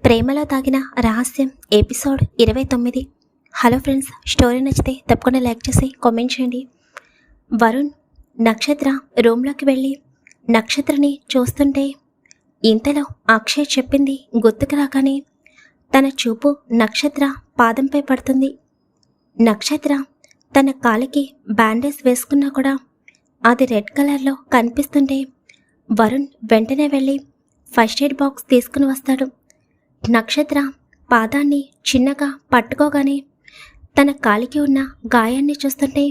ప్రేమలో తాగిన రహస్యం ఎపిసోడ్ 29. హలో ఫ్రెండ్స్, స్టోరీ నచ్చితే తప్పకుండా లైక్ చేసి కామెంట్ చేయండి. వరుణ్ నక్షత్ర రూమ్లోకి వెళ్ళి నక్షత్రని చూస్తుంటే ఇంతలో అక్షయ్ చెప్పింది గుర్తుకు రాగానే తన చూపు నక్షత్ర పాదంపై పడుతుంది. నక్షత్ర తన కాలికి బ్యాండేజ్ వేసుకున్నా కూడా అది రెడ్ కలర్లో కనిపిస్తుంటే వరుణ్ వెంటనే వెళ్ళి ఫస్ట్ ఎయిడ్ బాక్స్ తీసుకుని వస్తాడు. నక్షత్ర పాదాన్ని చిన్నగా పట్టుకోగానే తన కాలికి ఉన్న గాయాన్ని చూస్తుంటే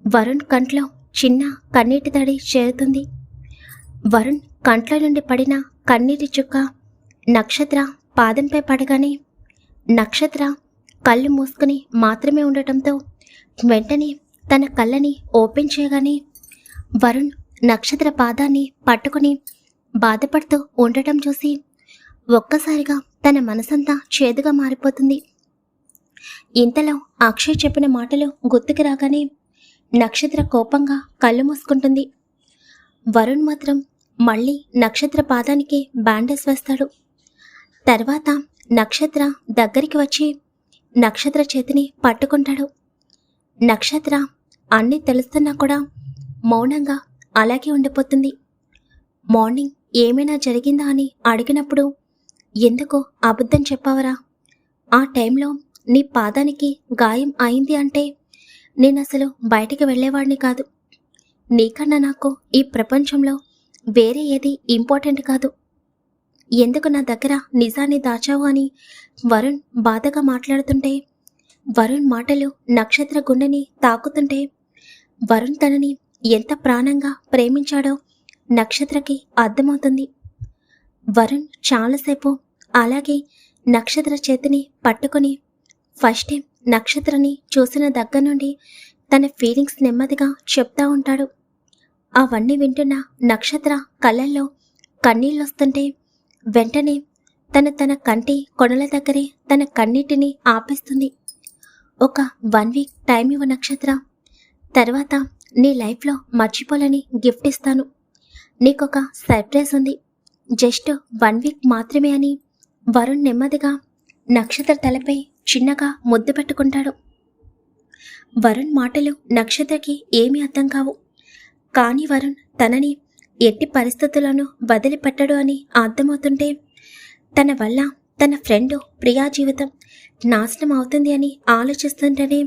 వరుణ్ కంట్లో చిన్న కన్నీటి తడి చేరుతుంది. వరుణ్ కంట్లో నుండి పడిన కన్నీటి చుక్క నక్షత్ర పాదంపై పడగానే నక్షత్ర కళ్ళు మూసుకుని మాత్రమే ఉండటంతో వెంటనే తన కళ్ళని ఓపెన్ చేయగానే వరుణ్ నక్షత్ర పాదాన్ని పట్టుకుని బాధపడుతూ ఉండటం చూసి ఒక్కసారిగా తన మనసంతా చేదుగా మారిపోతుంది. ఇంతలో అక్షయ్ చెప్పిన మాటలు గుర్తుకు రాగానే నక్షత్ర కోపంగా కళ్ళు మూసుకుంటుంది. వరుణ్ మాత్రం మళ్ళీ నక్షత్ర పాదానికి బ్యాండేజ్ వేస్తాడు. తర్వాత నక్షత్ర దగ్గరికి వచ్చి నక్షత్ర చేతిని పట్టుకుంటాడు. నక్షత్ర అన్నీ తెలుస్తున్నా కూడా మౌనంగా అలాగే ఉండిపోతుంది. మార్నింగ్ ఏమైనా జరిగిందా అని అడిగినప్పుడు ఎందుకు అబద్ధం చెప్పావరా? ఆ టైంలో నీ పాదానికి గాయం అయింది అంటే నేను అసలు బయటికి వెళ్ళేవాడిని కాదు. నీకన్నా నాకు ఈ ప్రపంచంలో వేరే ఏది ఇంపార్టెంట్ కాదు. ఎందుకు నా దగ్గర నిజాన్ని దాచావు అని వరుణ్ బాధగా మాట్లాడుతుంటే వరుణ్ మాటలు నక్షత్ర గుండెని తాకుతుంటే వరుణ్ తనని ఎంత ప్రాణంగా ప్రేమించాడో నక్షత్రకి అర్థమవుతుంది. వరుణ్ చాలాసేపు అలాగే నక్షత్ర చేతిని పట్టుకొని ఫస్ట్ టైం నక్షత్రని చూసిన దగ్గర నుండి తన ఫీలింగ్స్ నెమ్మదిగా చెప్తా ఉంటాడు. అవన్నీ వింటున్న నక్షత్ర కళ్ళల్లో కన్నీళ్ళొస్తుంటే వెంటనే తన కంటి కొనల దగ్గరే తన కన్నీటిని ఆపేస్తుంది. ఒక 1 వీక్ టైం ఇవ్వు నక్షత్ర, తర్వాత నీ లైఫ్లో మర్చిపోలేని గిఫ్ట్ ఇస్తాను. నీకొక సర్ప్రైజ్ ఉంది, జస్ట్ 1 వీక్ మాత్రమే అని వరుణ్ నెమ్మదిగా నక్షత్ర తలపై చిన్నగా ముద్దు పెట్టుకుంటాడు. వరుణ్ మాటలు నక్షత్రకి ఏమీ అర్థం కావు. కానీ వరుణ్ తనని ఎట్టి పరిస్థితుల్లోనూ వదిలిపెట్టడు అని అర్థమవుతుంటే తన వల్ల తన ఫ్రెండ్ ప్రియా జీవితం నాశనం అవుతుంది అని ఆలోచిస్తుంటేనే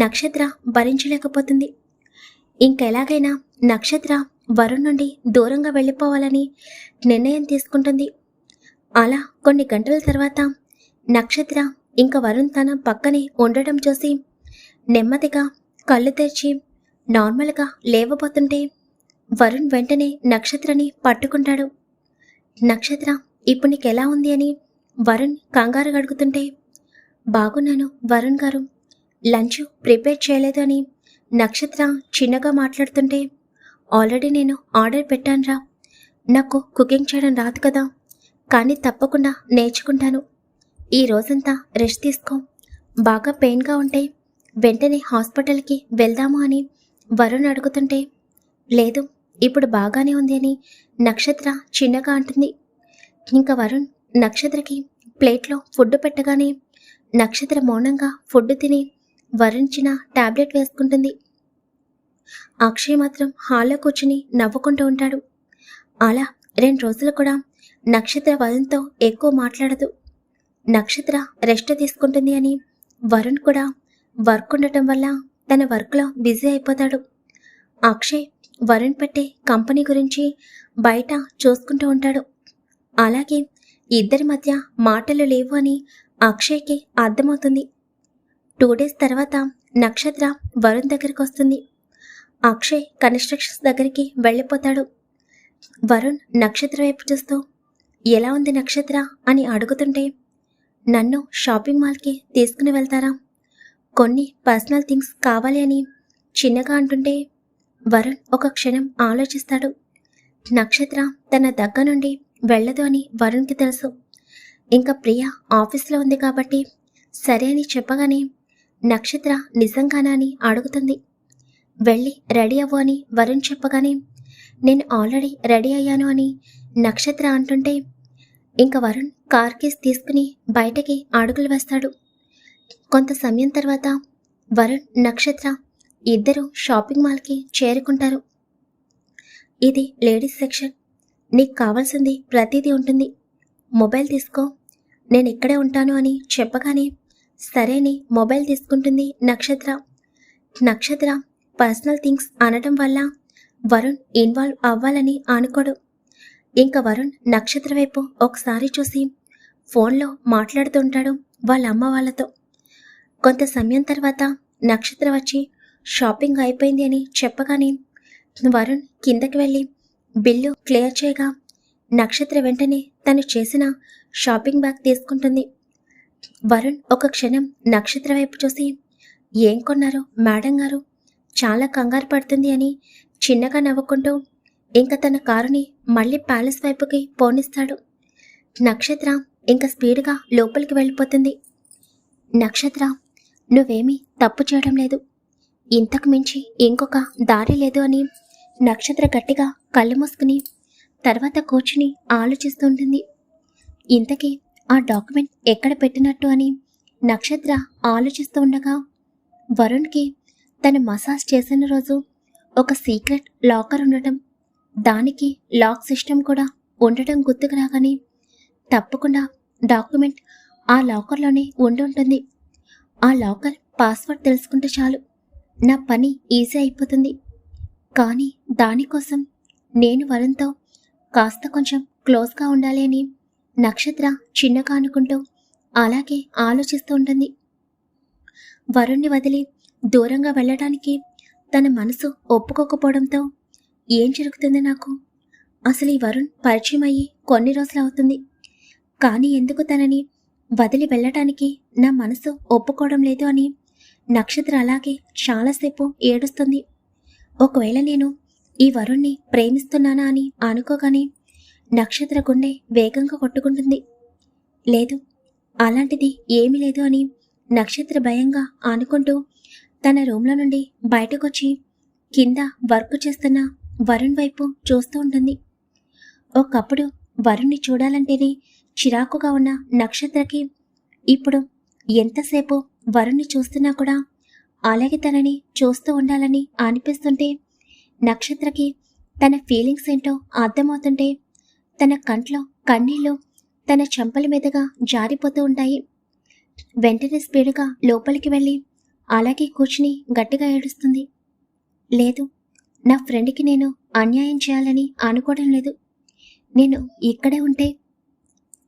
నక్షత్ర భరించలేకపోతుంది. ఇంకెలాగైనా నక్షత్ర వరుణ్ నుండి దూరంగా వెళ్ళిపోవాలని నిర్ణయం తీసుకుంటుంది. అలా కొన్ని గంటల తర్వాత నక్షత్ర ఇంకా వరుణ్ తన పక్కనే ఉండటం చూసి నెమ్మదిగా కళ్ళు తెరిచి నార్మల్గా లేవబోతుంటే వరుణ్ వెంటనే నక్షత్రని పట్టుకుంటాడు. నక్షత్ర ఇప్పుడు నీకెలా ఉంది అని వరుణ్ కంగారు గడుగుతుంటే బాగున్నాను వరుణ్ గారు, లంచ్ ప్రిపేర్ చేయలేదు అని నక్షత్ర చిన్నగా మాట్లాడుతుంటే ఆల్రెడీ నేను ఆర్డర్ పెట్టానురా, నాకు కుకింగ్ చేయడం రాదు కదా, కానీ తప్పకుండా నేర్చుకుంటాను. ఈ రోజంతా రెస్ట్ తీసుకో, బాగా పెయిన్గా ఉంటే వెంటనే హాస్పిటల్కి వెళ్దాము అని వరుణ్ అడుగుతుంటే లేదు ఇప్పుడు బాగానే ఉంది అని నక్షత్ర చిన్నగా అంటుంది. ఇంకా వరుణ్ నక్షత్రకి ప్లేట్లో ఫుడ్ పెట్టగానే నక్షత్ర మౌనంగా ఫుడ్ తిని వరుణ్ ఇచ్చిన టాబ్లెట్ వేసుకుంటుంది. అక్షయ్ మాత్రం హాల్లో కూర్చుని నవ్వుకుంటూ ఉంటాడు. అలా 2 రోజులు కూడా నక్షత్ర వరుణ్తో ఎక్కువ మాట్లాడదు. నక్షత్ర రెస్ట్ తీసుకుంటుంది అని వరుణ్ కూడా వర్క్ ఉండటం వల్ల తన వర్క్లో బిజీ అయిపోతాడు. అక్షయ్ వరుణ్ పెట్టే కంపెనీ గురించి బయట చూసుకుంటూ ఉంటాడు. అలాగే ఇద్దరి మధ్య మాటలు లేవు అని అక్షయ్కి అర్థమవుతుంది. 2 డేస్ తర్వాత నక్షత్ర వరుణ్ దగ్గరికి వస్తుంది. అక్షయ్ కన్స్ట్రక్షన్స్ దగ్గరికి వెళ్ళిపోతాడు. వరుణ్ నక్షత్ర వైపు చూస్తూ ఎలా ఉంది నక్షత్ర అని అడుగుతుంటే నన్ను షాపింగ్ మాల్కి తీసుకుని వెళ్తారా, కొన్ని పర్సనల్ థింగ్స్ కావాలి అని చిన్నగా అంటుంటే వరుణ్ ఒక క్షణం ఆలోచిస్తాడు. నక్షత్ర తన దగ్గర నుండి వెళ్ళదు అని వరుణ్కి తెలుసు. ఇంకా ప్రియ ఆఫీస్లో ఉంది కాబట్టి సరే అని చెప్పగానే నక్షత్ర నిజంగానా అని అడుగుతుంది. వెళ్ళి రెడీ అవ్వు అని వరుణ్ చెప్పగానే నేను ఆల్రెడీ రెడీ అయ్యాను అని నక్షత్ర అంటుంటే ఇంక వరుణ్ కార్ కీస్ తీసుకుని బయటకి అడుగులు వేస్తాడు. కొంత సమయం తర్వాత వరుణ్, నక్షత్ర ఇద్దరు షాపింగ్ మాల్కి చేరుకుంటారు. ఇది లేడీస్ సెక్షన్. నీకు కావాల్సింది ప్రతిదీ ఉంటుంది. మొబైల్ తీసుకో, నేను ఇక్కడే ఉంటాను అని చెప్పగానే సరే అని మొబైల్ తీసుకుంటుంది నక్షత్ర. నక్షత్ర పర్సనల్ థింగ్స్ అనడం వల్ల వరుణ్ ఇన్వాల్వ్ అవ్వాలని అనుకోడు. ఇంక వరుణ్ నక్షత్ర వైపు ఒకసారి చూసి ఫోన్లో మాట్లాడుతుంటాడు వాళ్ళ అమ్మ వాళ్ళతో. కొంత సమయం తర్వాత నక్షత్ర వచ్చి షాపింగ్ అయిపోయింది అని చెప్పగానే వరుణ్ కిందకి వెళ్ళి బిల్లు క్లియర్ చేయగా నక్షత్ర వెంటనే తను చేసిన షాపింగ్ బ్యాగ్ తీసుకుంటుంది. వరుణ్ ఒక క్షణం నక్షత్ర వైపు చూసి, ఏం కొన్నారు మేడం గారు, చాలా కంగారు పడుతుంది అని చిన్నగా నవ్వుకుంటూ ఇంక తన కారుని మళ్ళీ ప్యాలెస్ వైపుకి పోనిస్తాడు. నక్షత్ర ఇంక స్పీడ్గా లోపలికి వెళ్ళిపోతుంది. నక్షత్ర, నువ్వేమీ తప్పు చేయడం లేదు, ఇంతకు మించి ఇంకొక దారి లేదు అని నక్షత్ర గట్టిగా కళ్ళు మూసుకుని తర్వాత కూర్చుని ఆలోచిస్తూ ఉంటుంది. ఇంతకీ ఆ డాక్యుమెంట్ ఎక్కడ పెట్టినట్టు అని నక్షత్ర ఆలోచిస్తూ ఉండగా వరుణ్కి తను మసాజ్ చేసిన రోజు ఒక సీక్రెట్ లాకర్ ఉండటం, దానికి లాక్ సిస్టమ్ కూడా ఉండటం గుర్తుకు రాగానే తప్పకుండా డాక్యుమెంట్ ఆ లాకర్లోనే ఉండి ఉంటుంది. ఆ లాకర్ పాస్వర్డ్ తెలుసుకుంటే చాలు, నా పని ఈజీ అయిపోతుంది. కానీ దానికోసం నేను వరుణ్తో కాస్త కొంచెం క్లోజ్గా ఉండాలి అని నక్షత్ర చిన్నగా అనుకుంటూ అలాగే ఆలోచిస్తూ ఉంటుంది. వరుణ్ణి వదిలి దూరంగా వెళ్ళడానికి తన మనసు ఒప్పుకోకపోవడంతో ఏం జరుగుతుంది నాకు, అసలు ఈ వరుణ్ పరిచయం అయ్యి కొన్ని రోజులు అవుతుంది, కానీ ఎందుకు తనని వదిలి వెళ్ళటానికి నా మనసు ఒప్పుకోవడం లేదు అని నక్షత్ర అలాగే చాలాసేపు ఏడుస్తుంది. ఒకవేళ నేను ఈ వరుణ్ణి ప్రేమిస్తున్నానా అని అనుకోగానే నక్షత్ర గుండె వేగంగా కొట్టుకుంటుంది. లేదు, అలాంటిది ఏమీ లేదు అని నక్షత్ర భయంగా అనుకుంటూ తన రూమ్లో నుండి బయటకొచ్చి కింద వర్క్ చేస్తున్న వరుణ్ వైపు చూస్తూ ఉంటుంది. ఒకప్పుడు వరుణ్ణి చూడాలంటేనే చిరాకుగా ఉన్న నక్షత్రకి ఇప్పుడు ఎంతసేపు వరుణ్ణి చూస్తున్నా కూడా అలాగే తనని చూస్తూ ఉండాలని అనిపిస్తుంటే, నక్షత్రకి తన ఫీలింగ్స్ ఏంటో అర్థమవుతుంటే తన కంట్లో కన్నీళ్ళు తన చెంపల మీదుగా జారిపోతూ ఉంటాయి. వెంటనే స్పీడ్గా లోపలికి వెళ్ళి అలాగే కూర్చుని గట్టిగా ఏడుస్తుంది. లేదు, నా ఫ్రెండ్కి నేను అన్యాయం చేయాలని అనుకోవడం లేదు. నేను ఇక్కడే ఉంటే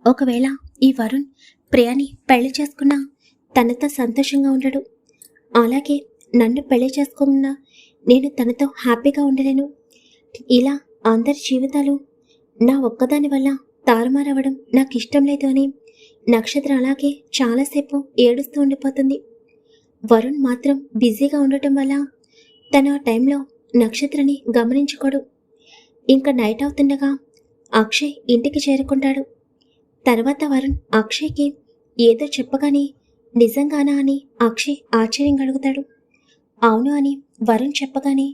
ఒకవేళ ఈ వరుణ్ ప్రియని పెళ్లి చేసుకున్నా తనతో సంతోషంగా ఉండడు, అలాగే నన్ను పెళ్లి చేసుకున్నా నేను తనతో హ్యాపీగా ఉండలేను. ఇలా అందరి జీవితాలు నా ఒక్కదాని వల్ల తారుమారవడం నాకు ఇష్టం లేదు అని నక్షత్ర అలాగే చాలాసేపు ఏడుస్తూ ఉండిపోతుంది. వరుణ్ మాత్రం బిజీగా ఉండటం వల్ల తన ఆ టైంలో నక్షత్రని గమనించుకోడు. ఇంకా నైట్ అవుతుండగా అక్షయ్ ఇంటికి చేరుకుంటాడు. తర్వాత వరుణ్ అక్షయ్కి ఏదో చెప్పగానే నిజంగానా అని అక్షయ్ ఆశ్చర్యంగా అడుగుతాడు. అవును అని వరుణ్ చెప్పగానే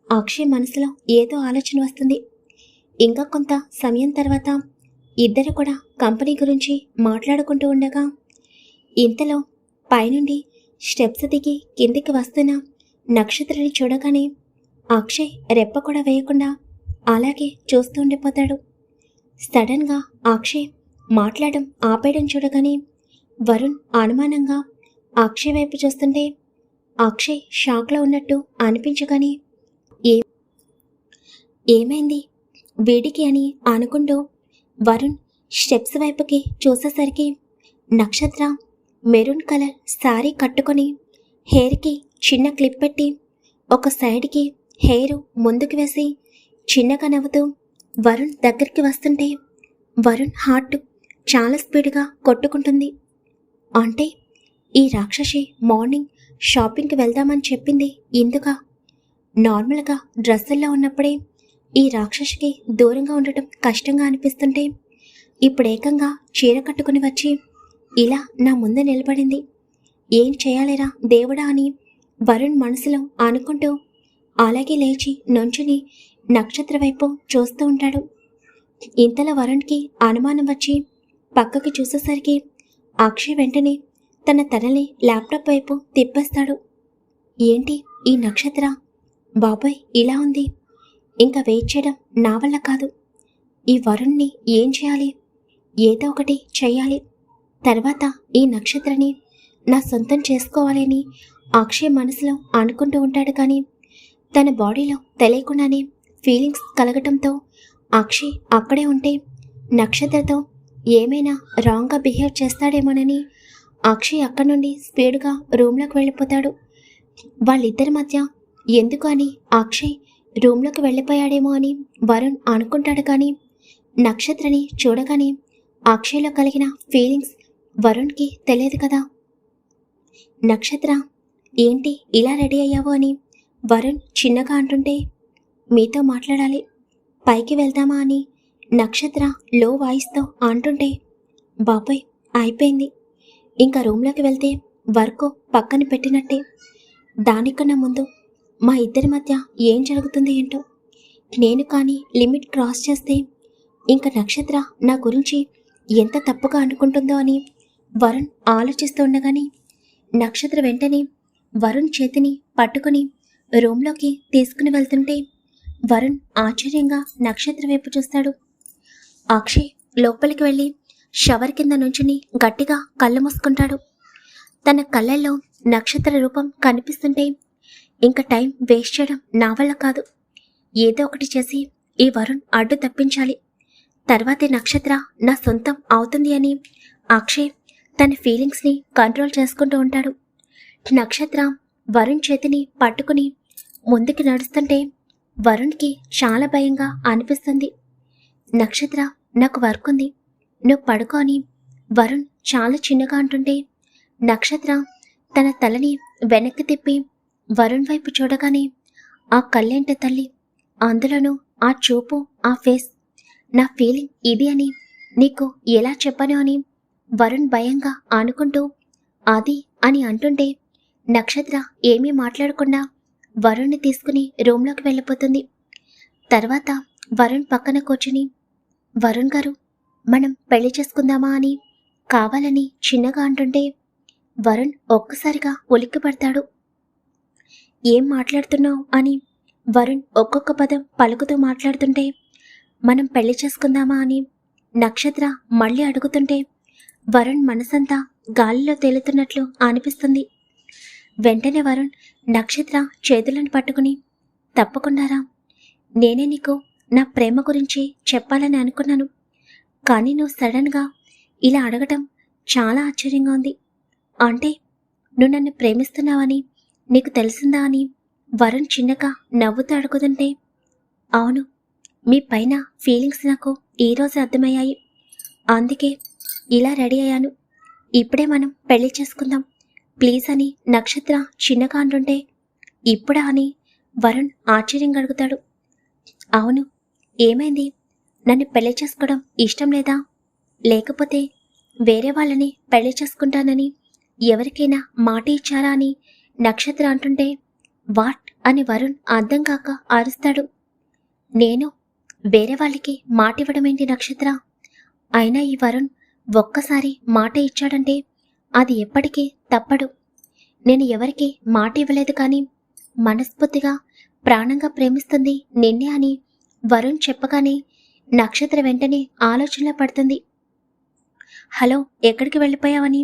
అక్షయ్ మనసులో ఏదో ఆలోచన వస్తుంది. ఇంకా కొంత సమయం తర్వాత ఇద్దరు కూడా కంపెనీ గురించి మాట్లాడుకుంటూ ఉండగా ఇంతలో పైనుండి స్టెప్స్ దిగి కిందికి వస్తున్న నక్షత్రాన్ని చూడగానే అక్షయ్ రెప్ప కూడా వేయకుండా అలాగే చూస్తూ ఉండిపోతాడు. సడన్గా అక్షయ్ మాట్లాడడం ఆపేయడం చూడగానే వరుణ్ అనుమానంగా అక్షయ్ వైపు చూస్తుంటే అక్షయ్ షాక్లో ఉన్నట్టు అనిపించగానే ఏమైంది వీడికి అని అనుకుంటూ వరుణ్ స్టెప్స్ వైపుకి చూసేసరికి నక్షత్ర మెరూన్ కలర్ శారీ కట్టుకొని హెయిర్కి చిన్న క్లిప్ పెట్టి ఒక సైడ్కి హెయిర్ ముందుకు వేసి చిన్నగా నవ్వుతూ వరుణ్ దగ్గరికి వస్తుంటే వరుణ్ హార్ట్ చాలా స్పీడ్గా కొట్టుకుంటుంది. అంటే ఈ రాక్షసి మార్నింగ్ షాపింగ్కి వెళ్దామని చెప్పింది ఇందుక. నార్మల్గా డ్రెస్సుల్లో ఉన్నప్పుడే ఈ రాక్షసికి దూరంగా ఉండటం కష్టంగా అనిపిస్తుంటే ఇప్పుడు ఏకంగా చీర కట్టుకుని వచ్చి ఇలా నా ముందు నిలబడింది. ఏం చేయాలేరా దేవుడా అని వరుణ్ మనసులో అనుకుంటూ అలాగే లేచి నుంచుని నక్షత్ర వైపు చూస్తూ ఉంటాడు. ఇంతలో వరుణ్కి అనుమానం వచ్చి పక్కకి చూసేసరికి అక్షయ్ వెంటనే తన తలని ల్యాప్టాప్ వైపు తిప్పేస్తాడు. ఏంటి ఈ నక్షత్ర? బాబాయ్ ఇలా ఉంది. ఇంకా వెయిట్ చేయడం నా వల్ల కాదు. ఈ వరుణ్ణి ఏం చేయాలి? ఏదో ఒకటి చెయ్యాలి. తర్వాత ఈ నక్షత్రని నా సొంతం చేసుకోవాలి అని అక్షయ్ మనసులో అనుకుంటూ ఉంటాడు. కానీ తన బాడీలో తెలియకుండానే ఫీలింగ్స్ కలగటంతో అక్షయ్ అక్కడే ఉంటే నక్షత్రతో ఏమైనా రాంగ్గా బిహేవ్ చేస్తాడేమోనని అక్షయ్ అక్కడి నుండి స్పీడ్గా రూమ్లోకి వెళ్ళిపోతాడు. వాళ్ళిద్దరి మధ్య ఎందుకు అని అక్షయ్ రూమ్లోకి వెళ్ళిపోయాడేమో అని వరుణ్ అనుకుంటాడు. కానీ నక్షత్రని చూడగానే అక్షయ్లో కలిగిన ఫీలింగ్స్ వరుణ్కి తెలియదు కదా. నక్షత్ర, ఏంటి ఇలా రెడీ అయ్యావు అని వరుణ్ చిన్నగా అంటుంటే, మీతో మాట్లాడాలి, పైకి వెళ్దామా అని నక్షత్ర లో వాయిస్తో అంటుంటే, బాబాయ్ అయిపోయింది, ఇంకా రూమ్లోకి వెళ్తే వర్క్ పక్కన పెట్టినట్టే. దానికన్నా ముందు మా ఇద్దరి మధ్య ఏం జరుగుతుంది ఏంటో. నేను కానీ లిమిట్ క్రాస్ చేస్తే ఇంకా నక్షత్ర నా గురించి ఎంత తప్పుగా అనుకుంటుందో అని వరుణ్ ఆలోచిస్తూ ఉండగానే నక్షత్ర వెంటనే వరుణ్ చేతిని పట్టుకుని రూమ్లోకి తీసుకుని వెళ్తుంటే వరుణ్ ఆశ్చర్యంగా నక్షత్ర వైపు చూస్తాడు. అక్షయ్ లోపలికి వెళ్ళి షవర్ కింద నుంచుని గట్టిగా కళ్ళు మూసుకుంటాడు. తన కళ్ళల్లో నక్షత్ర రూపం కనిపిస్తుంటే ఇంకా టైం వేస్ట్ చేయడం నా వల్ల కాదు. ఏదో ఒకటి చేసి ఈ వరుణ్ అడ్డు తప్పించాలి. తర్వాతే నక్షత్ర నా సొంతం అవుతుంది అని అక్షయ్ తన ఫీలింగ్స్ని కంట్రోల్ చేసుకుంటూ ఉంటాడు. నక్షత్ర వరుణ్ చేతిని పట్టుకుని ముందుకు నడుస్తుంటే వరుణ్కి చాలా భయంగా అనిపిస్తుంది. నక్షత్ర, నాకు వర్క్ ఉంది, నువ్వు పడుకో అని వరుణ్ చాలా చిన్నగా అంటుంటే నక్షత్ర తన తలని వెనక్కి తిప్పి వరుణ్ వైపు చూడగానే ఆ కళ్ళేంట తల్లి, అందులోనూ ఆ చూపు, ఆ ఫేస్, నా ఫీలింగ్ ఇది అని నీకు ఎలా చెప్పను అని వరుణ్ భయంగా అనుకుంటూ అది అని అంటుంటే నక్షత్ర ఏమీ మాట్లాడకుండా వరుణ్ని తీసుకుని రూమ్లోకి వెళ్ళిపోతుంది. తర్వాత వరుణ్ పక్కన కూర్చుని, వరుణ్ గారు, మనం పెళ్లి చేసుకుందామా అని కావాలని చిన్నగా అంటుంటే వరుణ్ ఒక్కసారిగా ఉలిక్కి పడతాడు. ఏం మాట్లాడుతున్నావు అని వరుణ్ ఒక్కొక్క పదం పలుకుతూ మాట్లాడుతుంటే మనం పెళ్లి చేసుకుందామా అని నక్షత్ర మళ్ళీ అడుగుతుంటే వరుణ్ మనసంతా గాలిలో తేలుతున్నట్లు అనిపిస్తుంది. వెంటనే వరుణ్ నక్షత్ర చేతులను పట్టుకుని, తప్పకుండారా, నేనే నీకు నా ప్రేమ గురించి చెప్పాలని అనుకున్నాను, కానీ నువ్వు సడన్గా ఇలా అడగటం చాలా ఆశ్చర్యంగా ఉంది. అంటే నువ్వు నన్ను ప్రేమిస్తున్నావని నీకు తెలిసిందా అని వరుణ్ చిన్నగా నవ్వుతూ అడుగుతుంటే, అవును, మీ పైన ఫీలింగ్స్ నాకు ఈరోజు అర్థమయ్యాయి, అందుకే ఇలా రెడీ అయ్యాను, ఇప్పుడే మనం పెళ్లి చేసుకుందాం ప్లీజ్ అని నక్షత్ర చిన్నగా అంటుంటే, ఇప్పుడా అని వరుణ్ ఆశ్చర్యంగా అడుగుతాడు. అవును, ఏమైంది, నన్ను పెళ్లి చేసుకోవడం ఇష్టం లేదా, లేకపోతే వేరే వాళ్ళని పెళ్లి చేసుకుంటానని ఎవరికైనా మాట ఇచ్చారా అని నక్షత్ర అంటుంటే, వాట్ అని వరుణ్ అర్థం కాక అరుస్తాడు. నేను వేరే వాళ్ళకి మాట ఇవ్వడం ఏంటి నక్షత్ర? అయినా ఈ వరుణ్ ఒక్కసారి మాట ఇచ్చాడంటే అది ఎప్పటికీ తప్పడు. నేను ఎవరికి మాట ఇవ్వలేదు, కానీ మనస్ఫూర్తిగా ప్రాణంగా ప్రేమిస్తుంది నిన్నే అని వరుణ్ చెప్పగానే నక్షత్ర వెంటనే ఆలోచనలో పడుతుంది. హలో, ఎక్కడికి వెళ్ళిపోయావని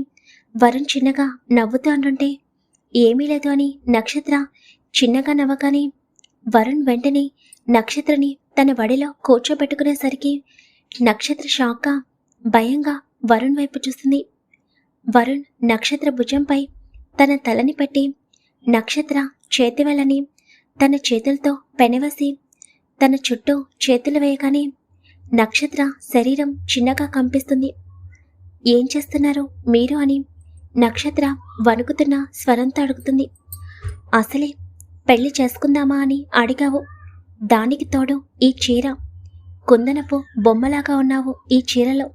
వరుణ్ చిన్నగా నవ్వుతూ అంటుంటే, ఏమీ లేదు అని నక్షత్ర చిన్నగా నవ్వగానే వరుణ్ వెంటనే నక్షత్రని తన వడిలో కూర్చోబెట్టుకునేసరికి నక్షత్ర షాక్గా భయంగా వరుణ్ వైపు చూస్తుంది. వరుణ్ నక్షత్ర భుజంపై తన తలని పెట్టి నక్షత్ర చేతివేళ్ళని తన చేతులతో పెనవేసి తన చుట్టూ చేతులు వేయగానే నక్షత్ర శరీరం చిన్నగా కంపిస్తుంది. ఏం చేస్తున్నారు మీరు అని నక్షత్ర వణుకుతున్న స్వరంతో అడుగుతుంది. అసలే పెళ్లి చేసుకుందామా అని అడిగావు, దానికి తోడు ఈ చీర, కుందనపు బొమ్మలాగా ఉన్నావు ఈ చీరలో,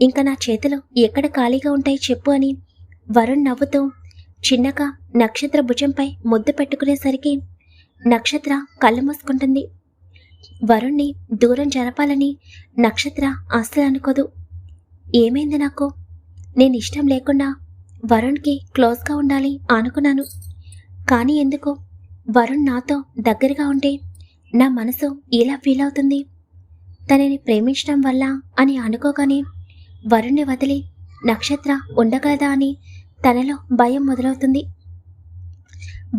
ఇంకా నా చేతులు ఎక్కడ ఖాళీగా ఉంటాయి చెప్పు అని వరుణ్ నవ్వుతూ చిన్నగా నక్షత్ర భుజంపై ముద్దు పెట్టుకునేసరికి నక్షత్ర కళ్ళు మూసుకుంటుంది. వరుణ్ణి దూరం జరపాలని నక్షత్ర అస్సలు అనుకోదు. ఏమైంది నాకు? నేను ఇష్టం లేకుండా వరుణ్కి క్లోజ్గా ఉండాలి అనుకున్నాను. కానీ ఎందుకు వరుణ్ నాతో దగ్గరగా ఉంటే నా మనసు ఇలా ఫీల్ అవుతుంది? తనని ప్రేమించడం వల్ల అని అనుకోగానే వరుణ్ణి వదిలి నక్షత్ర ఉండగలదా అని తనలో భయం మొదలవుతుంది.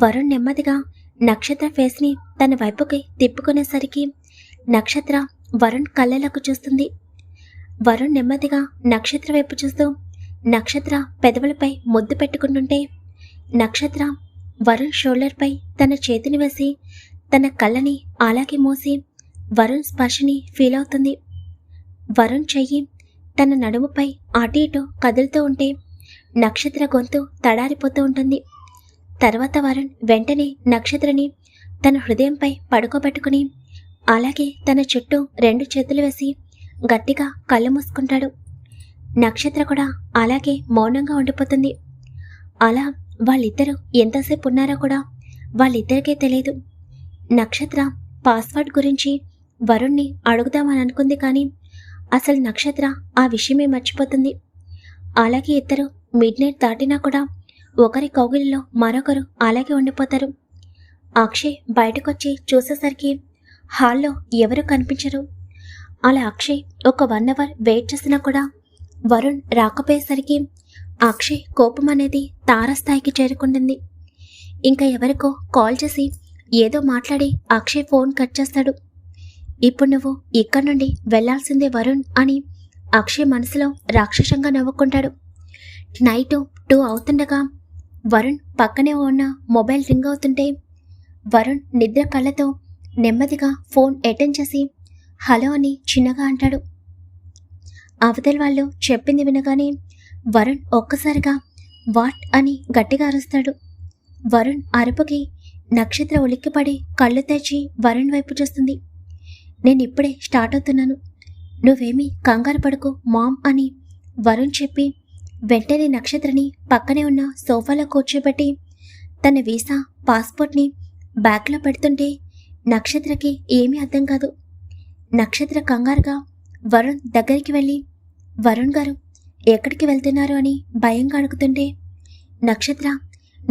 వరుణ్ నెమ్మదిగా నక్షత్ర ఫేస్ని తన వైపుకి తిప్పుకునేసరికి నక్షత్ర వరుణ్ కళ్ళలకు చూస్తుంది. వరుణ్ నెమ్మదిగా నక్షత్ర వైపు చూస్తూ నక్షత్ర పెదవులపై ముద్దు పెట్టుకుంటుంటే నక్షత్ర వరుణ్ షోల్డర్పై తన చేతిని వేసి తన కళ్ళని అలాగే మూసి వరుణ్ స్పర్శని ఫీల్ అవుతుంది. వరుణ్ చెయ్యి తన నడుముపై అటు ఇటు కదులుతూ ఉంటే నక్షత్ర గొంతు తడారిపోతూ ఉంటుంది. తర్వాత వరుణ్ వెంటనే నక్షత్రని తన హృదయంపై పడుకోబెట్టుకుని అలాగే తన చుట్టూ 2 చేతులు వేసి గట్టిగా కళ్ళు మూసుకుంటాడు. నక్షత్ర కూడా అలాగే మౌనంగా ఉండిపోతుంది. అలా వాళ్ళిద్దరూ ఎంతసేపు ఉన్నారో కూడా వాళ్ళిద్దరికీ తెలియదు. నక్షత్ర పాస్వర్డ్ గురించి వరుణ్ణి అడుగుదామని అనుకుంది, కానీ అసలు నక్షత్ర ఆ విషయమే మర్చిపోతుంది. అలాగే ఇద్దరు మిడ్నైట్ దాటినా కూడా ఒకరి కౌగిలిలో మరొకరు అలాగే ఉండిపోతారు. అక్షయ్ బయటకొచ్చి చూసేసరికి హాల్లో ఎవరూ కనిపించరు. అలా అక్షయ్ ఒక 1 అవర్ వెయిట్ చేసినా కూడా వరుణ్ రాకపోయేసరికి అక్షయ్ కోపం అనేది తారస్థాయికి చేరుకుంటుంది. ఇంకా ఎవరికో కాల్ చేసి ఏదో మాట్లాడి అక్షయ్ ఫోన్ కట్ చేస్తాడు. ఇప్పుడు నువ్వు ఇక్కడి నుండి వెళ్లాల్సిందే వరుణ్ అని అక్షయ్ మనసులో రాక్షసంగా నవ్వుకుంటాడు. నైట్ 2 అవుతుండగా వరుణ్ పక్కనే ఉన్న మొబైల్ రింగ్ అవుతుంటే వరుణ్ నిద్ర కళ్ళతో నెమ్మదిగా ఫోన్ అటెండ్ చేసి హలో అని చిన్నగా అంటాడు. అవతల వాళ్ళు చెప్పింది వినగానే వరుణ్ ఒక్కసారిగా వాట్ అని గట్టిగా అరుస్తాడు. వరుణ్ అరుపుకి నక్షత్ర ఉలిక్కిపడి కళ్ళు తెచ్చి వరుణ్ వైపు చూస్తుంది. నేను ఇప్పుడే స్టార్ట్ అవుతున్నాను, నువ్వేమీ కంగారు పడుకో మామ్ అని వరుణ్ చెప్పి వెంటనే నక్షత్రని పక్కనే ఉన్న సోఫాలో కూర్చోబెట్టి తన వీసా పాస్పోర్ట్ని బ్యాగ్లో పెడుతుంటే నక్షత్రకి ఏమీ అర్థం కాదు. నక్షత్ర కంగారుగా వరుణ్ దగ్గరికి వెళ్ళి వరుణ్ గారు ఎక్కడికి వెళ్తున్నారు అని భయంగా అడుగుతుంటే నక్షత్ర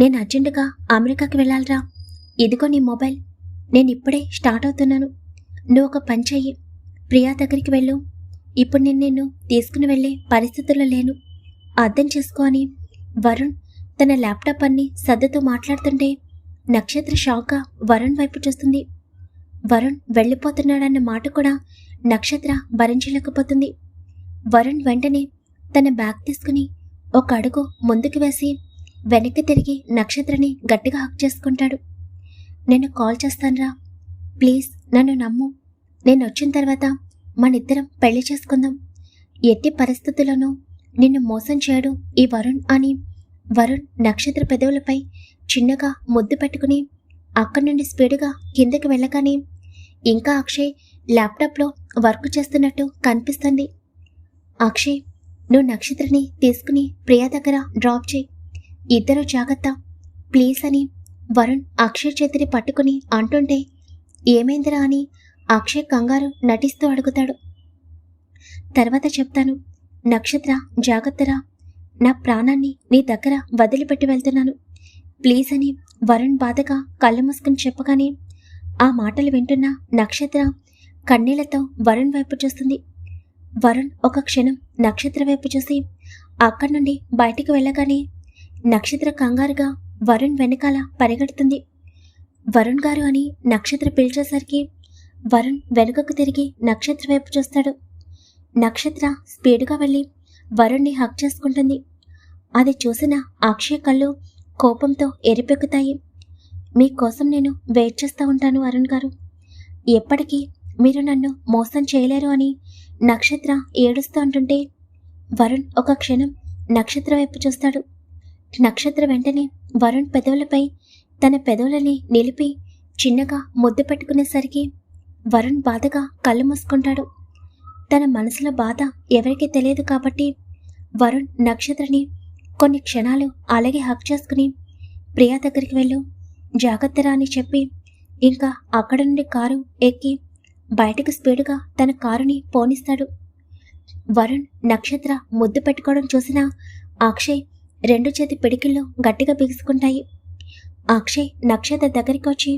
నేను అర్జెంటుగా అమెరికాకి వెళ్ళాలిరా, ఇదిగో నీ మొబైల్, నేను ఇప్పుడే స్టార్ట్ అవుతున్నాను, నువ్వు ఒక పని చెయ్యి, ప్రియా దగ్గరికి వెళ్ళు, ఇప్పుడు నేను నిన్ను తీసుకుని వెళ్ళే పరిస్థితుల్లో లేను, అర్థం చేసుకో అని వరుణ్ తన ల్యాప్టాప్ అన్ని సర్దుతూ మాట్లాడుతుంటే నక్షత్ర షాక్గా వరుణ్ వైపు చూస్తుంది. వరుణ్ వెళ్ళిపోతున్నాడన్న మాట కూడా నక్షత్ర భరించలేకపోతుంది. వరుణ్ వెంటనే తన బ్యాగ్ తీసుకుని ఒక అడుగు ముందుకు వేసి వెనక్కి తిరిగి నక్షత్రని గట్టిగా హక్ చేసుకుంటాడు. నేను కాల్ చేస్తానురా, ప్లీజ్ నన్ను నమ్ము, నేను వచ్చిన తర్వాత మనిద్దరం పెళ్లి చేసుకుందాం, ఎట్టి పరిస్థితుల్లోనూ నిన్ను మోసం చేయడు ఈ వరుణ్ అని వరుణ్ నక్షత్ర పెదవులపై చిన్నగా ముద్దు పెట్టుకుని అక్కడి నుండి స్పీడ్గా కిందకి వెళ్ళగానే ఇంకా అక్షయ్ ల్యాప్టాప్లో వర్క్ చేస్తున్నట్టు కనిపిస్తుంది. అక్షయ్ నువ్వు నక్షత్రని తీసుకుని ప్రియా దగ్గర డ్రాప్ చేయి, ఇద్దరు జాగ్రత్త ప్లీజ్ అని వరుణ్ అక్షయ్ చేతిని పట్టుకుని అంటుంటే ఏమైందిరా అని అక్షయ్ కంగారు నటిస్తూ అడుగుతాడు. తర్వాత చెప్తాను, నక్షత్ర జాగ్రత్తరా, నా ప్రాణాన్ని నీ దగ్గర వదిలిపెట్టి వెళ్తున్నాను ప్లీజ్ అని వరుణ్ బాధగా కళ్ళు మూసుకుని చెప్పగానే ఆ మాటలు వింటున్న నక్షత్ర కన్నీళ్లతో వరుణ్ వైపు చూస్తుంది. వరుణ్ ఒక క్షణం నక్షత్ర వైపు చూసి అక్కడి నుండి బయటికి వెళ్ళగానే నక్షత్ర కంగారుగా వరుణ్ వెనకాల పరిగెడుతుంది. వరుణ్ గారు అని నక్షత్ర పిలిచేసరికి వరుణ్ వెనుకకు తిరిగి నక్షత్ర వైపు చూస్తాడు. నక్షత్ర స్పీడ్గా వెళ్ళి వరుణ్ణి హక్ చేసుకుంటుంది. అది చూసిన అక్షయ్ కళ్ళు కోపంతో ఎరిపెక్కుతాయి. మీకోసం నేను వెయిట్ చేస్తూ ఉంటాను వరుణ్ గారు, ఎప్పటికీ మీరు నన్ను మోసం చేయలేరు అని నక్షత్ర ఏడుస్తూ అంటుంటే వరుణ్ ఒక క్షణం నక్షత్ర వైపు చూస్తాడు. నక్షత్ర వెంటనే వరుణ్ పెదవులపై తన పెదవులని నిలిపి చిన్నగా ముద్దు పెట్టుకునేసరికి వరుణ్ బాధగా కళ్ళు మూసుకుంటాడు. తన మనసులో బాధ ఎవరికీ తెలియదు కాబట్టి వరుణ్ నక్షత్రని కొన్ని క్షణాలు అలాగే హక్ చేసుకుని ప్రియా దగ్గరికి వెళ్ళు, జాగ్రత్తరా అని చెప్పి ఇంకా అక్కడ నుండి కారు ఎక్కి బయటకు స్పీడ్గా తన కారుని పోనిస్తాడు. వరుణ్ నక్షత్ర ముద్దు పెట్టుకోవడం చూసిన అక్షయ్ 2 చేతి పిడికిళ్ళు గట్టిగా బిగుసుకుంటాయి. అక్షయ్ నక్షత్ర దగ్గరికి వచ్చి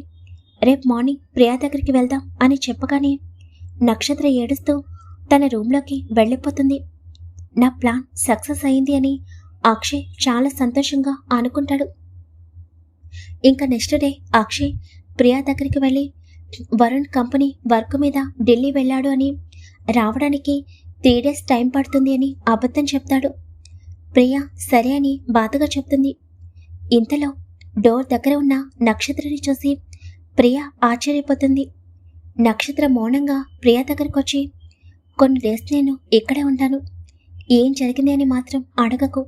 రేపు మార్నింగ్ ప్రియా దగ్గరికి వెళ్దాం అని చెప్పగానే నక్షత్ర ఏడుస్తూ తన రూమ్లోకి వెళ్ళిపోతుంది. నా ప్లాన్ సక్సెస్ అయింది అని అక్షయ్ చాలా సంతోషంగా అనుకుంటాడు. ఇంకా నెక్స్ట్ డే అక్షయ్ ప్రియా దగ్గరికి వెళ్ళి వరుణ్ కంపెనీ వర్క్ మీద ఢిల్లీ వెళ్ళాడు అని, రావడానికి 3 days టైం పడుతుంది అని అబద్ధం చెప్తాడు. ప్రియా సరే అని బాధగా చెప్తుంది. ఇంతలో డోర్ దగ్గర ఉన్న నక్షత్రని చూసి ప్రియా ఆశ్చర్యపోతుంది. నక్షత్ర మౌనంగా ప్రియా దగ్గరకు వచ్చి కొన్ని డేస్ నేను ఇక్కడే ఉంటాను, ఏం జరిగింది అని మాత్రం అడగకు,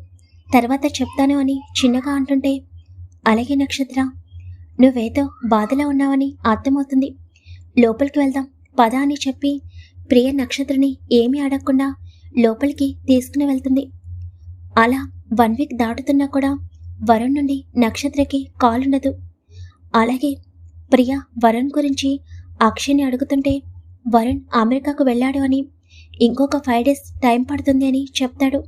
తర్వాత చెప్తాను అని చిన్నగా అంటుంటే, అలాగే నక్షత్ర, నువ్వేదో బాధలో ఉన్నావని అర్థమవుతుంది, లోపలికి వెళ్దాం పద అని చెప్పి ప్రియ నక్షత్రని ఏమీ అడగకుండా లోపలికి తీసుకుని వెళ్తుంది. అలా 1 week దాటుతున్నా కూడా వరుణ్ నుండి నక్షత్రకి కాల్ ఉండదు. అలాగే ప్రియ వరుణ్ గురించి అక్షయ్ని అడుగుతుంటే వరుణ్ అమెరికాకు వెళ్ళాడు అని, ఇంకొక 5 days టైం పడుతుంది అని చెప్తాడు.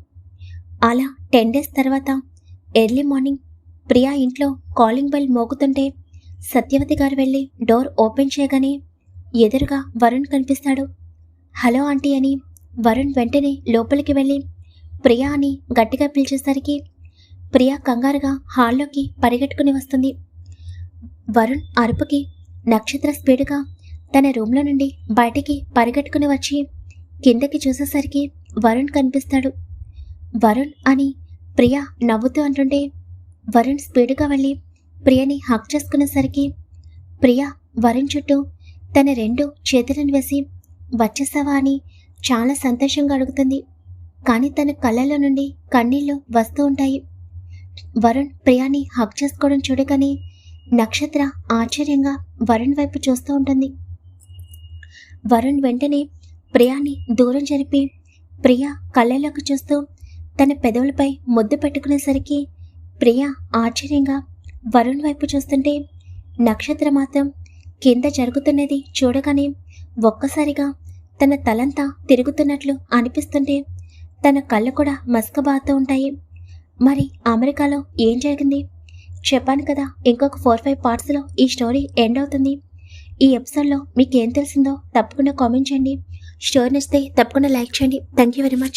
అలా 10 days తర్వాత ఎర్లీ మార్నింగ్ ప్రియా ఇంట్లో కాలింగ్ బెల్ మోగుతుంటే సత్యవతి గారు వెళ్ళి డోర్ ఓపెన్ చేయగానే ఎదురుగా వరుణ్ కనిపిస్తాడు. హలో ఆంటీ అని వరుణ్ వెంటనే లోపలికి వెళ్ళి ప్రియా అని గట్టిగా పిలిచేసరికి ప్రియా కంగారుగా హాల్లోకి పరిగెట్టుకుని వస్తుంది. వరుణ్ అరుపుకి నక్షత్ర స్పీడ్గా తన రూమ్లో నుండి బయటికి పరిగెట్టుకుని వచ్చి కిందకి చూసేసరికి వరుణ్ కనిపిస్తాడు. వరుణ్ అని ప్రియా నవ్వుతూ అంటుంటే వరుణ్ స్పీడ్గా వెళ్ళి ప్రియని హక్ చేసుకునేసరికి ప్రియా వరుణ్ చుట్టూ తన 2 చేతులను వేసి వచ్చేసావా అని చాలా సంతోషంగా అడుగుతుంది. కానీ తన కళ్ళలో నుండి కన్నీళ్లు వస్తూ ఉంటాయి. వరుణ్ ప్రియాని హక్ చేసుకోవడం చూడగానే నక్షత్ర ఆశ్చర్యంగా వరుణ్ వైపు చూస్తూ ఉంటుంది. వరుణ్ వెంటనే ప్రియాని దూరం జరిపి ప్రియా కళ్ళలోకి చూస్తూ తన పెదవులపై ముద్దు పెట్టుకునేసరికి ప్రియా ఆశ్చర్యంగా వరుణ్ వైపు చూస్తుంటే నక్షత్ర మాత్రం కింద జరుగుతున్నది చూడగానే ఒక్కసారిగా తన తలంతా తిరుగుతున్నట్లు అనిపిస్తుంటే తన కళ్ళు కూడా మసకబారుతూ ఉంటాయి. మరి అమెరికాలో ఏం జరిగింది చెప్పాను కదా, ఇంకొక 4-5 పార్ట్స్లో ఈ స్టోరీ ఎండ్ అవుతుంది. ఈ ఎపిసోడ్లో మీకు ఏం తెలిసిందో తప్పకుండా కామెంట్ చేయండి. స్టోరీ నచ్చితే తప్పకుండా లైక్ చేయండి. Thank you very much.